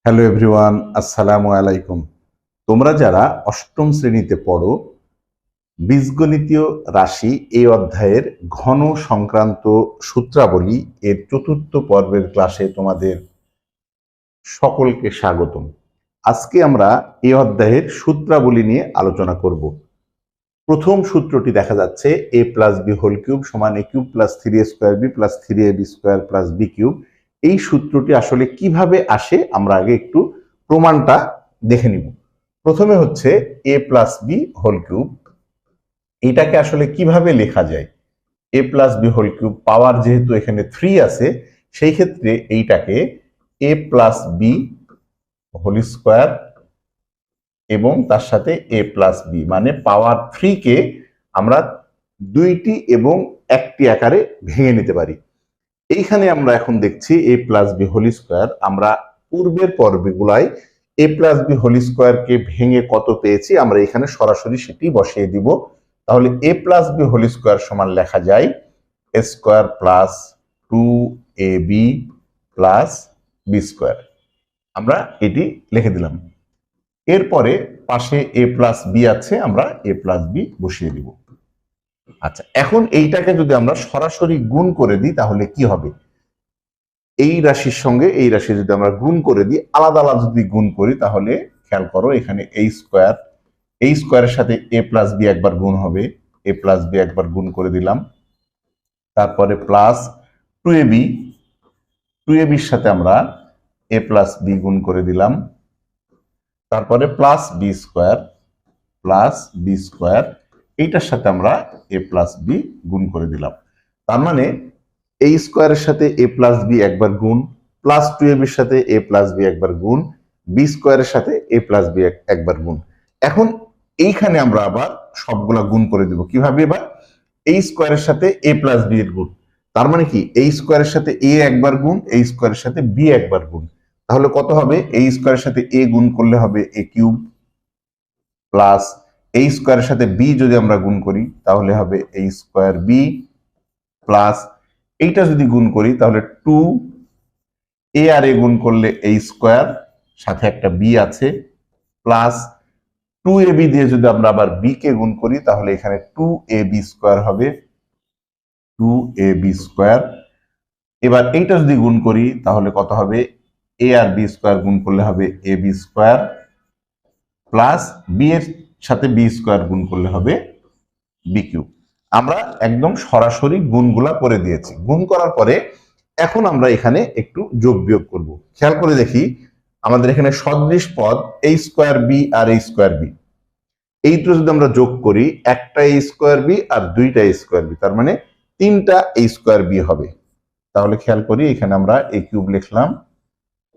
Hello everyone, আসসালামু আলাইকুম। তোমরা যারা অষ্টম শ্রেণীতে পড়ো, বীজগণিতীয় রাশি এই অধ্যায়ের ঘন সংক্রান্ত সূত্রাবলী এর চতুর্থ পর্বের ক্লাসে তোমাদের সকলকে স্বাগতম। আজকে আমরা এই অধ্যায়ের সূত্রাবলী নিয়ে আলোচনা করব। প্রথম সূত্রটি দেখা যাচ্ছে a plus B whole cube সমান a cube plus 3a square B plus 3ab square plus B cube. এই সূত্রটি আসলে কিভাবে আসে আমরা আগে একটু প্রমাণটা দেখে নিব। প্রথমে হচ্ছে a plus B whole cube, এটাকে আসলে কিভাবে লেখা যায়? a plus B whole cube power যেহেতু এখানে 3 আছে, সেই ক্ষেত্রে এইটাকে a plus B whole square এবং তার সাথে a প্লাস বি মানে পাওয়ার 3 কে আমরা দুইটি এবং একটি আকারে ভেঙে নিতে পারি। এইখানে আমরা এখন দেখছি a plus B whole square, আমরা পূর্বের পর্বগুলায় a প্লাস বি হোল স্কোয়ারকে ভেঙে কত পেয়েছি আমরা এখানে সরাসরি সেটি বসিয়ে দিব। তাহলে a plus B whole square সমান লেখা যায় a square plus 2ab plus B square. আমরা এটি লিখে দিলাম। এরপরে পাশে a প্লাস বি আছে, আমরা a প্লাস বি বসিয়ে দিব। আচ্ছা, এখন এইটাকে যদি আমরা সরাসরি গুণ করে দিই তাহলে কি হবে? এই রাশির সঙ্গে এই রাশি যদি আমরা গুণ করে দিই, আলাদা আলাদা যদি গুণ করি তাহলে খেয়াল করো এখানে এই স্কোয়ারের সাথে a প্লাস বি একবার গুণ হবে, a প্লাস বি একবার গুণ করে দিলাম। তারপরে প্লাস 2ab এর সাথে আমরা a প্লাস বি গুণ করে দিলাম। তারপরে প্লাস বি স্কোয়ার এইটার সাথে আমরা a প্লাস বি গুণ করে দিলাম। তার মানে এই স্কোয়ারের সাথে a প্লাস বি একবার গুণ, প্লাস 2ab এর সাথে a প্লাস বি একবার গুণ, বি স্কোয়ারের সাথে a প্লাস বি একবার গুণ। এখন এইখানে আমরা আবার সবগুলা গুণ করে দিব। কিভাবে? এবার এই স্কোয়ারের সাথে a প্লাস বি এর গুণ, তার মানে কি এই স্কোয়ারের সাথে a একবার গুণ, এই স্কোয়ারের সাথে b একবার গুণ। তাহলে কত হবে? এই স্কোয়ারের সাথে a গুণ করলে হবে a কিউব, প্লাস এই স্কোয়ারের সাথে b যদি আমরা গুণ করি তাহলে হবে a স্কোয়ার বি, প্লাস এইটা যদি গুণ করি তাহলে 2a আর a গুণ করলে a স্কোয়ার, সাথে একটা b আছে, প্লাস 2ab দিয়ে যদি আমরা আবার b কে গুণ করি তাহলে এখানে 2ab স্কোয়ার হবে, 2ab স্কোয়ার। এবার এইটা যদি গুণ করি তাহলে কত হবে? a আর b স্কোয়ার গুণ করলে হবে ab স্কোয়ার, প্লাস b এর সাথে b স্কোয়ার গুণ করলে হবে b কিউব। আমরা একদম সরাসরি গুণগুলা করে দিয়েছি। গুণ করার পরে এখন আমরা এখানে একটু যোগ বিয়োগ করব। খেয়াল করে দেখি আমাদের এখানে সদৃশ পদ a স্কোয়ার বি আর a স্কোয়ার বি, এইটা যদি আমরা যোগ করি একটা a স্কোয়ার বি আর দুইটা a স্কোয়ার বি, তার মানে তিনটা a স্কোয়ার বি হবে। তাহলে খেয়াল করি এখানে আমরা a কিউব লিখলাম,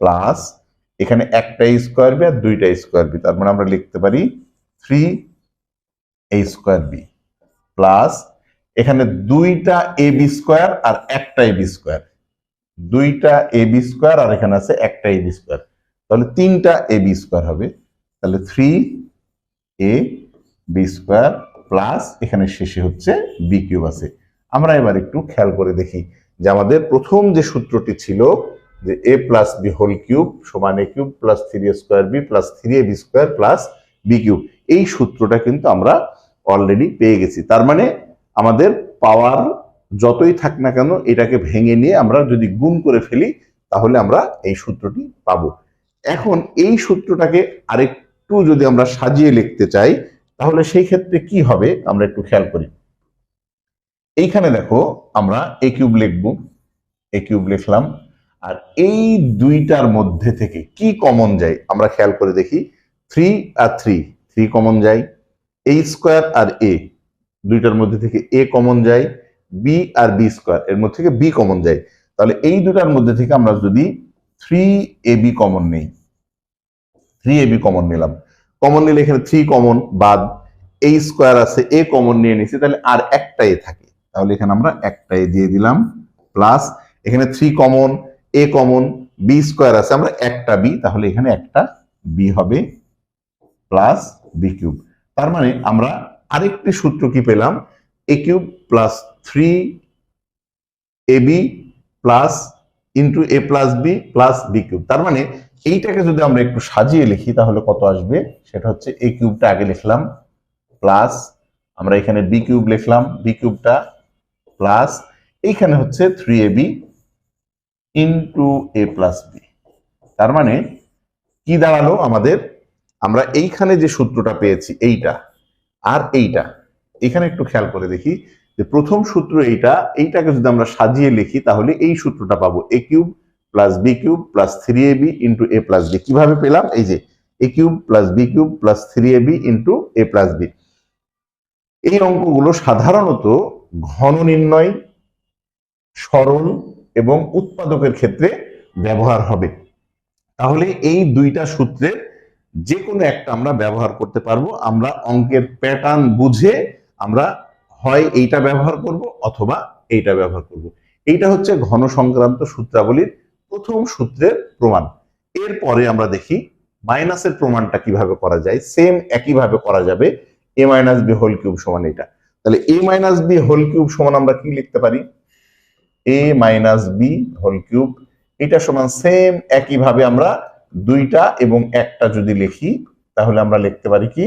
প্লাস এখানে একটা a স্কোয়ার বি আর দুইটা a স্কোয়ার বি, তার মানে আমরা লিখতে পারি 3a স্কোয়ার বি, প্লাস এখানে দুইটা ab স্কোয়ার আর একটা ab স্কোয়ার, দুইটা ab স্কোয়ার আর এখানে আছে একটা ab স্কোয়ার, তাহলে তিনটা ab স্কোয়ার হবে। তাহলে 3ab স্কোয়ার প্লাস এখানে শেষে হচ্ছে b কিউব আছে। আমরা এবার একটু খেয়াল করে দেখি যে আমাদের প্রথম যে সূত্রটি ছিল যে a plus B whole cube সমান a cube plus 3a square B plus 3ab square plus b cube, এই সূত্রটা কিন্তু আমরা অলরেডি পেয়ে গেছি। তার মানে আমাদের পাওয়ার যতই থাক না কেন এটাকে ভেঙে নিয়ে আমরা যদি গুণ করে ফেলি তাহলে আমরা এই সূত্রটি পাবো। এখন এই সূত্রটাকে আরেকটু যদি আমরা সাজিয়ে লিখতে চাই তাহলে সেই ক্ষেত্রে কি হবে আমরা একটু খেয়াল করি। এইখানে দেখো আমরা a কিউব লিখবো, a কিউব লিখলাম, আর এই দুইটার মধ্যে থেকে কি কমন যায় আমরা খেয়াল করে দেখি। 3 আর 3 কমন যায়, a স্কোয়ার আর a দুইটার মধ্যে থেকে a কমন যায়, b আর b স্কোয়ার এর মধ্যে থেকে b কমন যায়। তাহলে এই দুটার মধ্যে থেকে আমরা যদি 3ab কমন নেই, 3ab কমন নিলাম, কমন নিলে এখানে 3 কমন বাদ, a স্কোয়ার আছে a কমন নিয়ে নিছি, তাহলে আর একটা a থাকে, তাহলে এখানে আমরা একটা a দিয়ে দিলাম, প্লাস এখানে 3 common a common b square আছে আমরা একটা b, তাহলে এখানে একটা b হবে, প্লাস b কিউব। তার মানে আমরা আরেকটি সূত্র কি পেলাম? a cube plus 3ab plus into A plus b plus B cube. তার মানে এইটাকে যদি আমরা একটু সাজিয়ে লিখি তাহলে কত আসবে, সেটা হচ্ছে এ কিউবটা আগে লিখলাম প্লাস আমরা এখানে বি কিউব লিখলাম, বি কিউবটা প্লাস এইখানে হচ্ছে 3ab ইন্টু এ প্লাস বি। তার মানে কি দাঁড়ালো আমাদের, আমরা এইখানে যে সূত্রটা পেয়েছি এইটা আর এইটা, এখানে একটু খেয়াল করে দেখি যে প্রথম সূত্র এইটাকে যদি আমরা সাজিয়ে লিখি তাহলে এই সূত্রটা পাবো, A cube plus B cube plus 3ab into A plus B. কিভাবে পেলাম, এই যে A cube plus B cube plus 3ab into A plus B. এই অঙ্কগুলো সাধারণত ঘন নির্ণয়, সরল এবং উৎপাদকের ক্ষেত্রে ব্যবহার হবে। তাহলে এই দুইটা সূত্রের যে কোনো একটা আমরা ব্যবহার করতে পারবো। আমরা অঙ্কের প্যাটার্ন বুঝে আমরা হয় এইটা ব্যবহার করব অথবা এইটা ব্যবহার করব। এইটা হচ্ছে ঘন সংক্রান্ত সূত্রাবলীর প্রথম সূত্রের প্রমাণ। এরপরে আমরা দেখি মাইনাসের প্রমাণটা কিভাবে করা যায়। সেম একইভাবে করা যাবে, এ মাইনাস বি হোল কিউব সমান এটা। তাহলে এ মাইনাস বি হোল কিউব সমান আমরা কি লিখতে পারি, এ মাইনাস বি হোল কিউব, এটা সমান সেম একইভাবে আমরা দুইটা এবং একটা যদি লিখি তাহলে আমরা লিখতে পারি কি,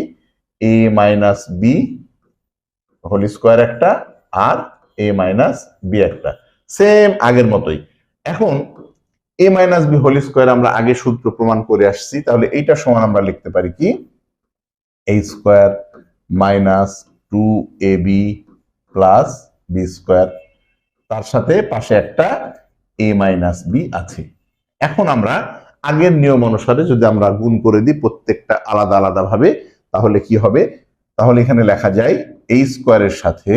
এ মাইনাস বি হোল স্কোয়ার একটা আর এ মাইনাস বি একটা, সেম আগের মতোই। এখন এ মাইনাস বি হোল স্কোয়ার আমরা আগে সূত্র প্রমাণ করে আসছি, তাহলে এইটা সমান আমরা লিখতে পারি কি, A square minus 2ab plus B square, তার সাথে পাশে একটা এ মাইনাস বি আছে। এখন আমরা আগের নিয়ম অনুসারে যদি আমরা গুণ করে দিই প্রত্যেকটা আলাদা আলাদা ভাবে, তাহলে কি হবে, তাহলে এখানে লেখা যায় এ স্কোয়ারের সাথে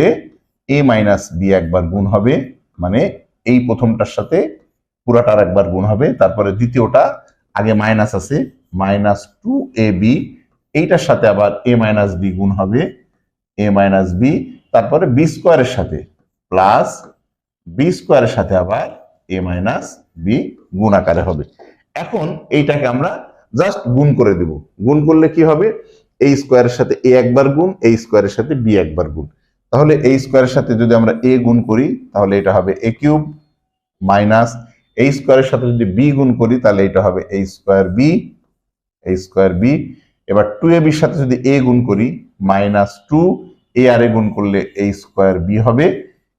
এ মাইনাস বি একবার গুণ হবে, মানে এই প্রথমটার সাথে পুরাটার একবার গুণ হবে, তারপরে দ্বিতীয়টা আগে মাইনাস আছে মাইনাস 2ab, এইটার সাথে আবার এ মাইনাস বি গুণ হবে, এ মাইনাস বি, তারপরে বি স্কোয়ারের সাথে প্লাস বি স্কোয়ারের সাথে আবার এ মাইনাস বি গুণ আকারে হবে। এখন এইটাকে আমরা জাস্ট গুণ করে দেব। গুণ করলে কি হবে, এ স্কোয়ারের সাথে এ একবার গুণ, এ স্কোয়ারের সাথে বি একবার গুণ। তাহলে এ স্কোয়ারের সাথে যদি আমরা এ গুণ করি তাহলে এটা হবে এ কিউব মাইনাস এ স্কোয়ারের সাথে যদি বি গুণ করি তাহলে এটা হবে এ স্কোয়ার বি, এ স্কোয়ার বি। এবার 2ab এর সাথে যদি এ গুণ করি মাইনাস 2 এ আর এ গুণ করলে এ স্কোয়ার বি হবে।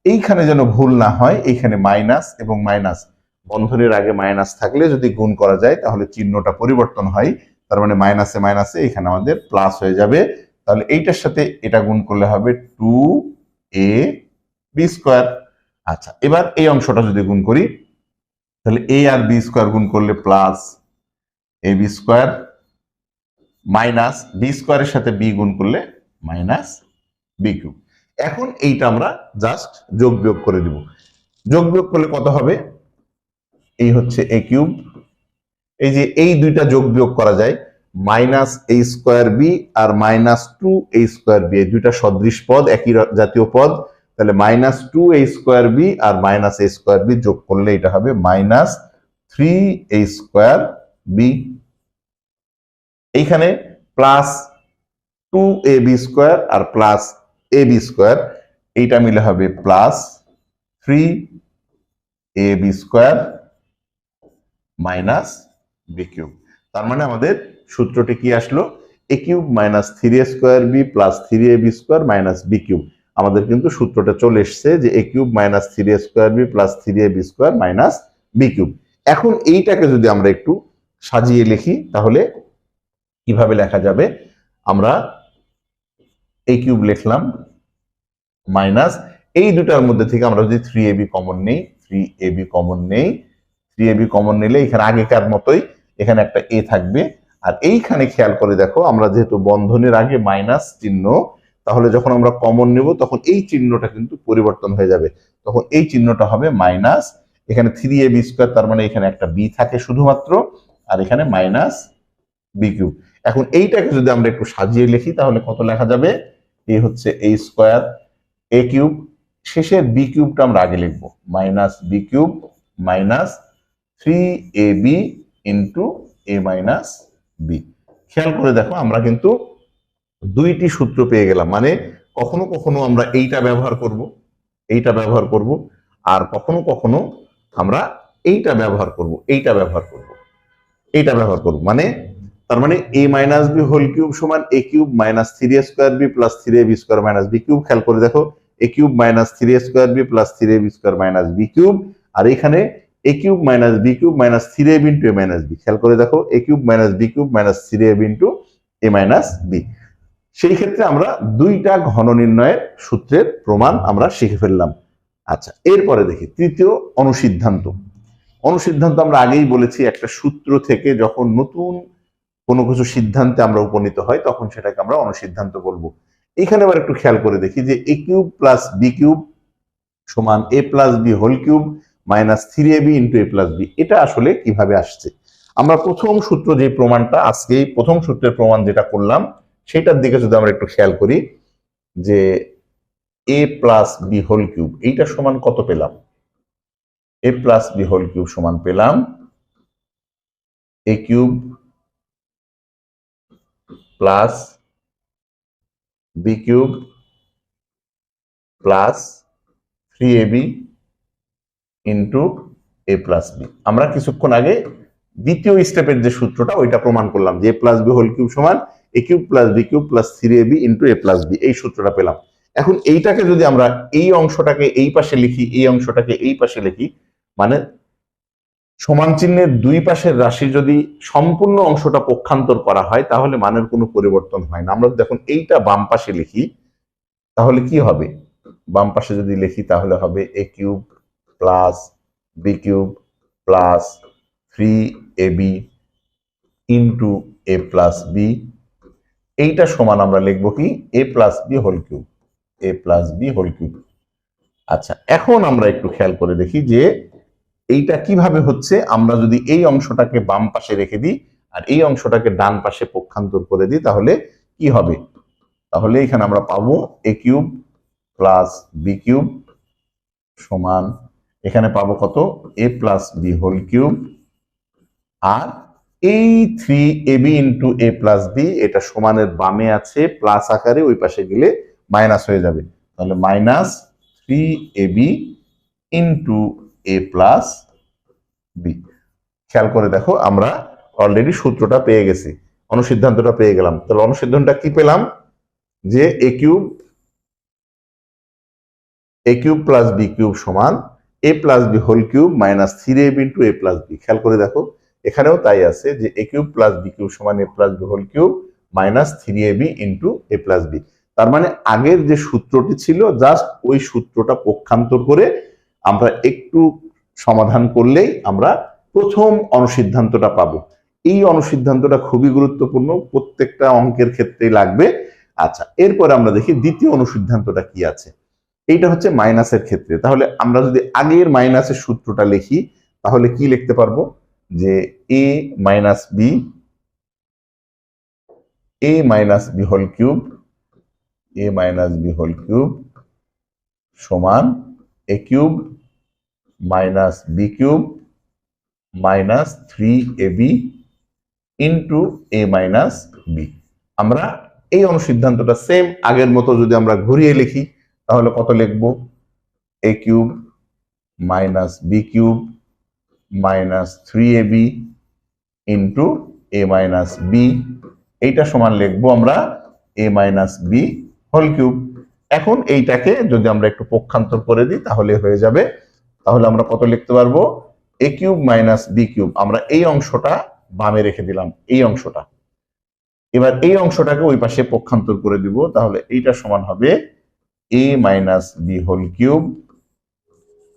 এইখানে যেন ভুল না হয়, এইখানে মাইনাস এবং মাইনাস বন্ধনীর আগে মাইনাস থাকলে যদি গুণ করা যায় তাহলে চিহ্নটা পরিবর্তন হয়, তার মানে মাইনাসে মাইনাসে এখানে আমাদের প্লাস হয়ে যাবে। তাহলে এইটার সাথে এটা গুণ করলে হবে 2ab স্কোয়ার। আচ্ছা, এবার এই অংশটা যদি গুণ করি তাহলে এ আর বি স্কোয়ার গুণ করলে plus A B square minus B স্কোয়ারের সাথে বি গুণ করলে মাইনাস বি কিউব। এখন এইটা আমরা জাস্ট যোগ বিয়োগ করে দিব। যোগ বিয়োগ করলে কত হবে, এই হচ্ছে এ কিউব, এই যে এই দুইটা যোগ বিয়োগ করা যায় মাইনাস এ স্কোয়ার বি আর মাইনাস 2a স্কোয়ার বি, এই দুইটা সদৃশ পদ, একই জাতীয় পদ। তাহলে মাইনাস 2a স্কোয়ার বি আর মাইনাস এ স্কোয়ার বি যোগ করলে এটা হবে মাইনাস 3a স্কোয়ার বি। এইখানে প্লাস 2ab স্কোয়ার আর প্লাস ab স্কোয়ার, এইটা মিলে হবে plus 3ab square minus B cube. তার মানে আমাদের সূত্রটি কি আসলো, A cube minus 3a square B plus 3ab square minus B cube. আমাদের কিন্তু সূত্রটা চলে এসছে যে A cube minus 3a square B plus 3ab square minus B cube. এখন এইটাকে যদি আমরা একটু সাজিয়ে লিখি তাহলে কিভাবে লেখা যাবে, আমরা এ কিউব লিখলাম মাইনাস এই দুটার মধ্যে থেকে আমরা যদি 3ab কমন নেই, 3ab কমন নেই, 3ab কমন নিলে এখানে আগেকার মতোই এখানে একটা এ থাকবে। আর এইখানে খেয়াল করে দেখো, আমরা যেহেতু বন্ধনের আগে মাইনাস চিহ্ন, তাহলে যখন আমরা কমন নেব তখন এই চিহ্নটা কিন্তু পরিবর্তন হয়ে যাবে, তখন এই চিহ্নটা হবে মাইনাস, এখানে 3ab স্কোয়ার, তার মানে এখানে একটা বি থাকে শুধুমাত্র, আর এখানে মাইনাস বি কিউব। এখন এইটাকে যদি আমরা একটু সাজিয়ে লিখি তাহলে কত লেখা যাবে, এই হচ্ছে এ স্কোয়ার এ কিউব, শেষের বি কিউবটা আমরা আগে লিখবো minus B cube minus 3ab into A minus B. খেয়াল করে দেখো আমরা কিন্তু দুইটি সূত্র পেয়ে গেলাম, মানে কখনো কখনো আমরা এইটা ব্যবহার করব, এইটা ব্যবহার করব, আর কখনো কখনো আমরা এইটা ব্যবহার করব, এইটা ব্যবহার করব, এইটা ব্যবহার করব, মানে তার মানে a minus B whole cube সমান a cube minus 3a² B plus 3ab square minus B cube. খেয়াল করে দেখো, a cube minus 3a² B plus 3ab square minus B cube, আর এখানে a cube minus B cube minus 3ab into a minus B. খেয়াল করে দেখো, a cube minus B cube minus 3ab into a minus B. সেই ক্ষেত্রে আমরা দুইটা ঘন নির্ণয়ের সূত্রের প্রমাণ আমরা শিখে ফেললাম। আচ্ছা, এরপরে দেখি তৃতীয় অনুসিদ্ধান্ত। অনুসিদ্ধান্ত আমরা আগেই বলেছি, একটা সূত্র থেকে যখন নতুন কোনো কিছু সিদ্ধান্তে আমরা উপনীত হয় তখন সেটাকে আমরা অনুসিদ্ধান্ত বলবো। এখানে আবার একটু খেয়াল করে দেখি যে a cube plus B cube সমান a plus B whole cube minus 3ab into a plus b. এটা আসলে কিভাবে আসছে? আমরা প্রথম সূত্র যে প্রমাণটা, আজকে প্রথম সূত্রের প্রমাণ যেটা করলাম সেটার দিকে যদি আমরা একটু খেয়াল করি, যে a plus B whole cube এইটা সমান কত পেলাম? a plus B whole cube সমান পেলাম a cube plus B cube plus 3ab into a plus b. আমরা কিছুক্ষণ আগে দ্বিতীয় স্টেপের যে সূত্রটা ওইটা প্রমাণ করলাম, যে a plus B whole cube সমান a cube plus B cube plus 3ab into a plus B, এই সূত্রটা পেলাম। এখন এইটাকে যদি আমরা এই অংশটাকে এই পাশে লিখি, এই অংশটাকে এই পাশে লিখি, মানে সমান চিহ্নের দুই পাশের রাশি যদি সম্পূর্ণ অংশটা পক্ষান্তর করা হয় তাহলে মানের কোনো পরিবর্তন হয় না। আমরা দেখুন এইটা বাম পাশে লিখি তাহলে কি হবে? বাম পাশে যদি লিখি তাহলে হবে a cube plus B cube plus 3ab into a plus b. এইটা সমান আমরা লিখবো কি? a plus B whole cube, a plus B whole cube. আচ্ছা, এখন আমরা একটু খেয়াল করে দেখি যে এইটা কিভাবে হচ্ছে। আমরা যদি এই অংশটাকে বাম পাশে রেখে দিই আর এই অংশটাকে ডান পাশে পক্ষান্তর করে দিই তাহলে কি হবে? তাহলে এখানে আমরা পাবো a cube plus B cube সমান, এখানে পাবো কত? a plus B whole cube, আর এই 3ab into a plus b এটা সমানের বামে আছে প্লাস আকারে, ওই পাশে গেলে মাইনাস হয়ে যাবে। তাহলে minus 3ab into a plus b. খেয়াল করে দেখো, আমরা অলরেডি সূত্রটা পেয়ে গেছি, অনুসিদ্ধান্তটা পেয়ে গেলাম। তাহলে অনুসিদ্ধান্তটা কি পেলাম? যে a cube plus B cube সমান a plus B whole cube minus 3ab into a plus b. খেয়াল করে দেখো, এখানেও তাই আছে যে a cube plus B cube সমান a plus B whole cube minus 3ab into a plus b. তার মানে আগের যে সূত্রটি ছিল জাস্ট ওই সূত্রটা পক্ষান্তর করে আমরা একটু সমাধান করলেই আমরা প্রথম অনুসিদ্ধান্তটা পাবো। এই অনুসিদ্ধান্তটা খুবই গুরুত্বপূর্ণ, প্রত্যেকটা অঙ্কের ক্ষেত্রেই লাগবে। আচ্ছা, এরপরে আমরা দেখি দ্বিতীয় অনুসিদ্ধান্তটা কি আছে। এইটা হচ্ছে মাইনাসের ক্ষেত্রে। তাহলে আমরা যদি আগের মাইনাসের সূত্রটা লিখি তাহলে কি লিখতে পারবো? যে a minus B whole cube, a minus B whole cube সমান a cube minus B cube minus 3ab into a minus B. আমরা এই অনুসিদ্ধান্তটা সেম আগের মতো যদি আমরা ঘুরিয়ে লিখি তাহলে কত লিখবো? a cube minus B cube minus 3ab into a minus b. এইটা সমান লিখবো আমরা a minus B whole cube. এখন এইটাকে যদি আমরা একটু পক্ষান্তর করে দিই তাহলে হয়ে যাবে। তাহলে আমরা কত লিখতে পারবো? a cube minus B cube, আমরা এই অংশটা বামে রেখে দিলাম, এই অংশটা। এবার এই অংশটাকে ওই পাশে পক্ষান্তর করে দিব, তাহলে এইটা সমান হবে a minus B whole cube,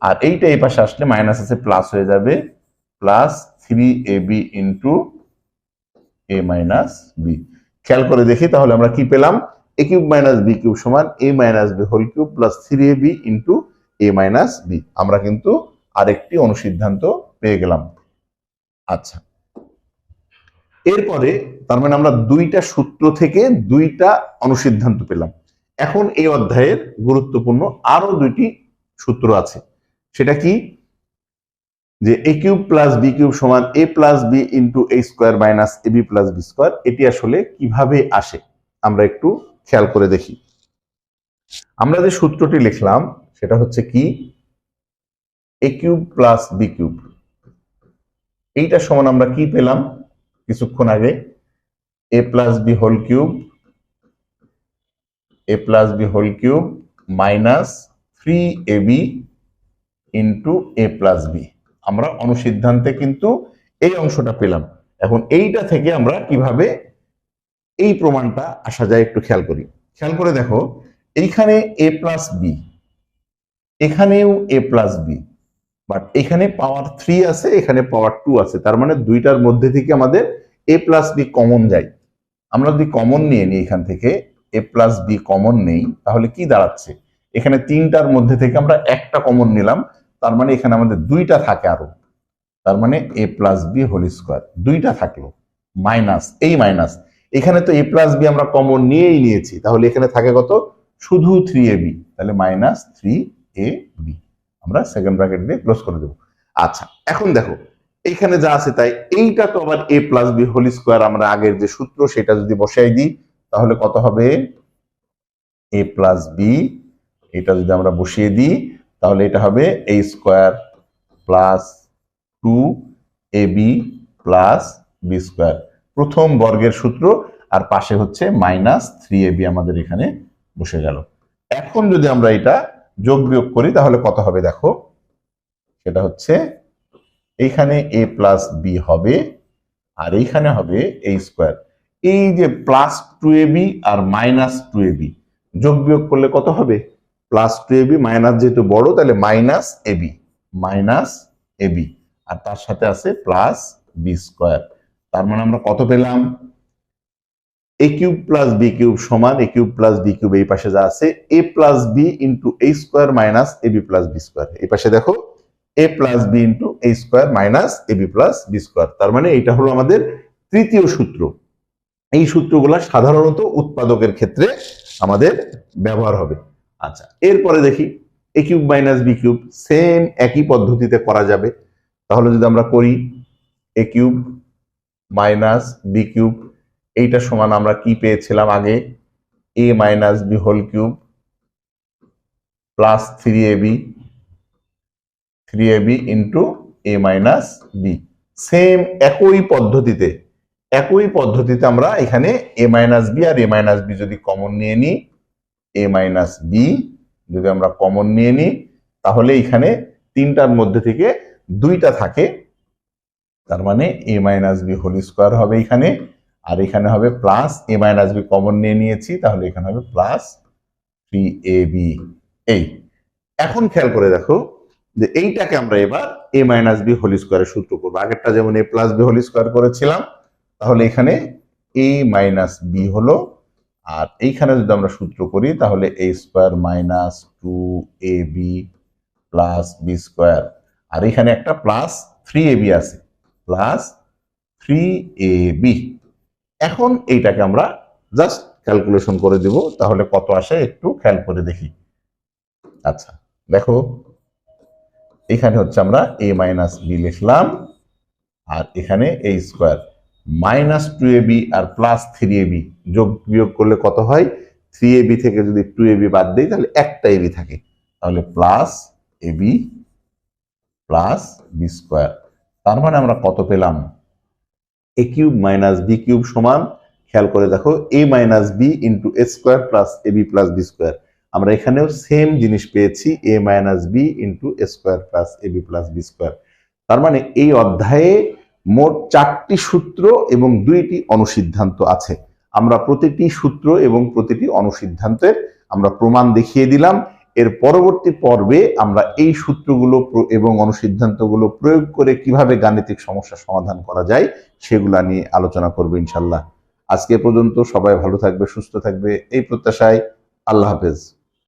আর এইটা এই পাশে আসলে মাইনাস আছে প্লাস হয়ে যাবে, plus 3ab into a minus B. খেয়াল করে দেখি তাহলে আমরা কি পেলাম? a cube minus B cube সমান a minus B whole cube plus 3ab into a minus B. আমরা কিন্তু আরেকটি অনুসিদ্ধান্ত পেয়ে গেলাম। আচ্ছা, এরপরে তার মানে আমরা দুইটা সূত্র থেকে দুইটা অনুসিদ্ধান্ত পেলাম। এখন এই অধ্যায়ের গুরুত্বপূর্ণ আরো দুইটি সূত্র আছে। সেটা কি? যে a cube plus B cube সমান a plus b into a square minus ab plus B square. এটি আসলে কিভাবে আসে আমরা একটু খেয়াল করে দেখি। আমরা যে সূত্রটি লিখলাম সেটা হচ্ছে কি? a cube plus B cube এইটার সমান আমরা কি পেলাম কিছুক্ষণ আগে, a plus B whole cube, minus 3ab into a plus b. আমরা অনুসিদ্ধান্তে কিন্তু এই অংশটা পেলাম। এখন এইটা থেকে আমরা কিভাবে এই প্রমাণটা আসা যায় একটু খেয়াল করি। খেয়াল করে দেখো, এইখানে a প্লাস বি, এখানেও a প্লাস বি, বাট এখানে পাওয়ার 3 আছে, এখানে পাওয়ার 2 আছে। তার মানে দুইটার মধ্যে থেকে আমাদের a প্লাস বি কমন যায়। আমরা যদি কমন নিয়ে নিই, এখান থেকে a প্লাস বি কমন নেই, তাহলে কি দাঁড়াচ্ছে, এখানে তিনটার মধ্যে থেকে আমরা একটা কমন নিলাম, তার মানে এখানে আমাদের দুইটা থাকে আরো। তার মানে a plus B whole square দুইটা থাকলো, মাইনাস এই মাইনাস, এখানে তো a প্লাস বি আমরা কমন নিয়েই নিয়েছি, তাহলে এখানে থাকে কত, শুধু 3ab, তাহলে মাইনাস 3ab। আমরা সেকেন্ড ব্র্যাকেট দিয়ে ক্লোজ করে দেবো। আচ্ছা, এখন দেখো এইখানে যা আছে তাই, এইটা তো আবার a plus B whole square, আমরা আগের যে সূত্র সেটা যদি বসাই দিই তাহলে কত হবে, a প্লাস বি, এটা যদি আমরা বসিয়ে দিই তাহলে এটা হবে a square plus 2ab plus B square, প্রথম বর্গের সূত্র, আর পাশে হচ্ছে মাইনাস 3ab আমাদের এখানে বসে গেল। এখন যদি আমরা এটা যোগ বিয়োগ করি তাহলে কত হবে দেখো, সেটা হচ্ছে এইখানে a প্লাস বি হবে আর এইখানে হবে a স্কোয়ার। এই যে প্লাস 2ab আর মাইনাস 2ab যোগ বিয়োগ করলে কত হবে, প্লাস 2ab, মাইনাস যেহেতু বড় তাহলে মাইনাস ab, আর তার সাথে আছে প্লাস বি স্কোয়ার। তার মানে আমরা কত পেলাম, a cube plus B cube সমান a cube plus B cube, এই পাশে যা আছে a plus b into a square minus ab plus B square, এই পাশে দেখো a plus b into a square minus ab plus B square. তার মানে এটা হলো আমাদের তৃতীয় সূত্র। এই সূত্রগুলা সাধারণত উৎপাদকের ক্ষেত্রে আমাদের ব্যবহার হবে। আচ্ছা, এরপরে দেখি a cube minus B cube, same একই পদ্ধতিতে করা যাবে। তাহলে যদি আমরা করি a cube minus B cube, এইটা সমান আমরা কি পেয়েছিলাম আগে, a minus B whole cube plus 3ab into a minus b. Same একই পদ্ধতিতে আমরা এখানে a মাইনাস বি আর a মাইনাস বি যদি কমন নিয়ে নিই, a মাইনাস বি যদি আমরা কমন নিয়ে নিই তাহলে এখানে তিনটার মধ্যে থেকে দুইটা থাকে, তার মানে a minus B whole square হবে এখানে, আর এখানে হবে plus a minus b common নিয়ে নিয়েছি, তাহলে এখানে হবে প্লাস 3ab। এই এখন খেয়াল করে দেখো যে এইটাকে আমরা এবার a মাইনাস বি হোল স্কোয়ারের সূত্র করবো। আগেরটা যেমন a plus B whole square করেছিলাম, তাহলে এখানে a মাইনাস বি হলো, আর এইখানে যদি আমরা সূত্র করি তাহলে a square minus 2ab plus B square, আর এখানে একটা প্লাস 3ab আছে, প্লাস 3ab। এখন এইটাকে আমরা জাস্ট ক্যালকুলেশন করে দিব, তাহলে কত আসে একটু খেয়াল করে দেখি। আচ্ছা দেখো, এখানে হচ্ছে আমরা a মাইনাস বি লিখলাম, আর এখানে a স্কোয়ার মাইনাস 2ab আর প্লাস 3ab যোগ বিয়োগ করলে কত হয়, 3ab থেকে যদি 2ab বাদ দেই তাহলে একটা ab থাকে, তাহলে plus ab plus B square. তার মানে আমরা কত পেলাম, a cube minus B cube সমান, খেয়াল করে দেখো, a minus b into a square plus ab plus B square. আমরা এখানেও সেম জিনিস পেয়েছি, a minus b into a square plus ab plus B square. তার মানে এই অধ্যায়ে মোট 4টি সূত্র এবং 2টি অনুসিদ্ধান্ত আছে। আমরা প্রতিটি সূত্র এবং প্রতিটি অনুসিদ্ধান্তের আমরা প্রমাণ দেখিয়ে দিলাম। এর পরবর্তী পর্বে আমরা এই সূত্রগুলো এবং অনুসিদ্ধান্তগুলো প্রয়োগ করে কিভাবে গাণিতিক সমস্যা সমাধান করা যায় সেগুলা নিয়ে আলোচনা করব ইনশাল্লাহ। আজকে পর্যন্ত সবাই ভালো থাকবে, সুস্থ থাকবে এই প্রত্যাশায়। আল্লাহ হাফেজ।